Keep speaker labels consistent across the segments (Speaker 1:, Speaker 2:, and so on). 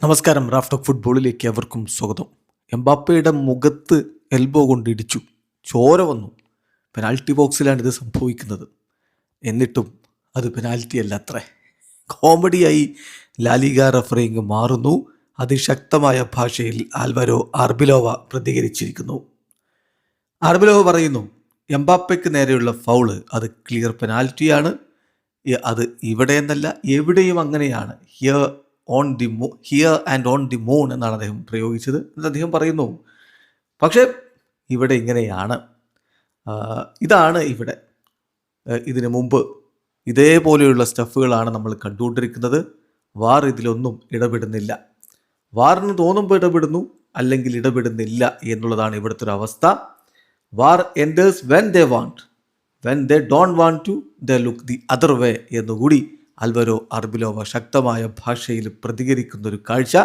Speaker 1: നമസ്കാരം. Raf talk ഫുട്ബോളിലേക്ക് അവർക്കും സ്വാഗതം. എംബാപ്പയുടെ മുഖത്ത് എൽബോ കൊണ്ട് ഇടിച്ചു, ചോര വന്നു. പെനാൽറ്റി ബോക്സിലാണ് ഇത് സംഭവിക്കുന്നത്. എന്നിട്ടും അത് പെനാൽറ്റി അല്ല അത്രേ. കോമഡിയായി ലാലിഗ റഫറിങ് മാറുന്നു. അതിശക്തമായ ഭാഷയിൽ ആൽവരോ ആർബിലോവ പ്രതികരിച്ചിരിക്കുന്നു. ആർബിലോവ പറയുന്നു, എംബാപ്പയ്ക്ക് നേരെയുള്ള ഫൗള് അത് ക്ലിയർ പെനാൽറ്റിയാണ്. അത് ഇവിടെ എന്നല്ല, എവിടെയും അങ്ങനെയാണ്. Here and on the moon എന്നാണ് അദ്ദേഹം പ്രയോഗിച്ചത്. എന്നിട്ട് അദ്ദേഹം പറയുന്നു, പക്ഷേ ഇവിടെ ഇങ്ങനെയാണ്, ഇതാണ് ഇവിടെ. ഇതിനു മുമ്പ് ഇതേപോലെയുള്ള സ്റ്റഫുകളാണ് നമ്മൾ കണ്ടുകൊണ്ടിരിക്കുന്നത്. വാർ ഇതിലൊന്നും ഇടപെടുന്നില്ല. വാറിന് തോന്നുമ്പോൾ ഇടപെടുന്നു, അല്ലെങ്കിൽ ഇടപെടുന്നില്ല എന്നുള്ളതാണ് ഇവിടുത്തെ ഒരു അവസ്ഥ. War ends when they want, when they don't want to they look the other way എന്നുകൂടി ആൽവരോ ആർബിലോവ ശക്തമായ ഭാഷയിൽ പ്രതികരിക്കുന്നൊരു കാഴ്ച.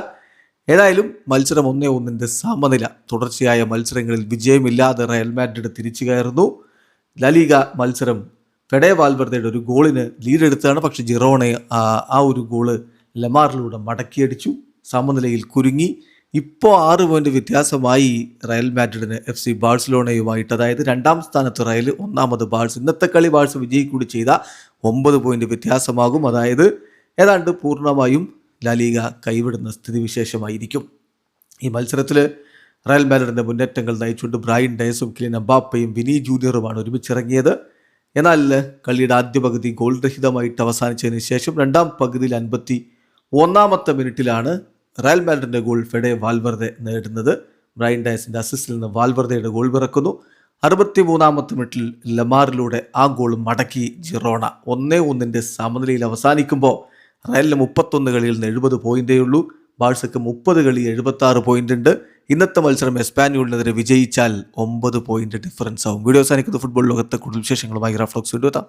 Speaker 1: ഏതായാലും മത്സരം 1-1 സമനില. തുടർച്ചയായ മത്സരങ്ങളിൽ വിജയമില്ലാതെ റയൽ മാഡ്രിഡ് തിരിച്ചു കയറുന്നു. ലാലിഗ മത്സരം ഫെഡെ വാൽവർദയുടെ ഒരു ഗോളിന് ലീഡെടുത്താണ്. പക്ഷെ ജിറോണെ ആ ഒരു ഗോള് ലെമാറിലൂടെ മടക്കിയടിച്ചു. സമനിലയിൽ കുരുങ്ങി. ഇപ്പോൾ 6 പോയിന്റ് വ്യത്യാസമായി റയൽ മാഡ്രിഡിന് FC ബാഴ്സലോണയുമായിട്ട്. അതായത് 2ാം സ്ഥാനത്ത് റയൽ, 1ാമത് ബാഴ്സ്. ഇന്നത്തെ കളി ബാഴ്സ് വിജയിക്കൂടി ചെയ്ത 9 പോയിന്റ് വ്യത്യാസമാകും. അതായത് ഏതാണ്ട് പൂർണ്ണമായും ലാലിഗ കൈവിടുന്ന സ്ഥിതിവിശേഷമായിരിക്കും. ഈ മത്സരത്തിൽ റയൽ മാഡ്രിഡിൻ്റെ മുന്നേറ്റങ്ങൾ നയിച്ചുകൊണ്ട് ബ്രൈൻ ഡയസും കിലിയൻ എംബാപ്പയും വിനി ജൂനിയറുമാണ് ഒരുമിച്ചിറങ്ങിയത്. എന്നാൽ കളിയുടെ ആദ്യ പകുതി ഗോൾ രഹിതമായിട്ട് അവസാനിച്ചതിന് ശേഷം 2ാം പകുതിയിൽ 51ാമത്തെ മിനിറ്റിലാണ് റയൽ മാഡ്രിഡിൻ്റെ ഗോൾ ഫെഡെ വാൽവർദെ നേടുന്നത്. ബ്രൈൻ ഡയസിൻ്റെ അസിസ്റ്റിൽ നിന്ന് വാൽവർദയുടെ ഗോൾ പിറക്കുന്നു. 63ാമത്തെ മിനിറ്റിൽ ലെമാറിലൂടെ ആ ഗോൾ മടക്കി ജിറോണ. 1-1 സമനിലയിൽ അവസാനിക്കുമ്പോൾ റയലിന് 31 കളിയിൽ നിന്ന് 70 പോയിന്റേ ഉള്ളൂ. ബാഴ്സക്ക് 30 കളി 76 പോയിന്റ് ഉണ്ട്. ഇന്നത്തെ മത്സരം എസ്പാന്യോളിനെതിരെ വിജയിച്ചാൽ 9 പോയിന്റ് ഡിഫറൻസ് ആവും. വീഡിയോ അവസാനിക്കുന്ന ഫുട്ബോൾ ലോകത്തെ കൂടുതൽ വിശേഷങ്ങളുമായി റാഫ് ടോക്സ് വീഡിയോ എത്താം.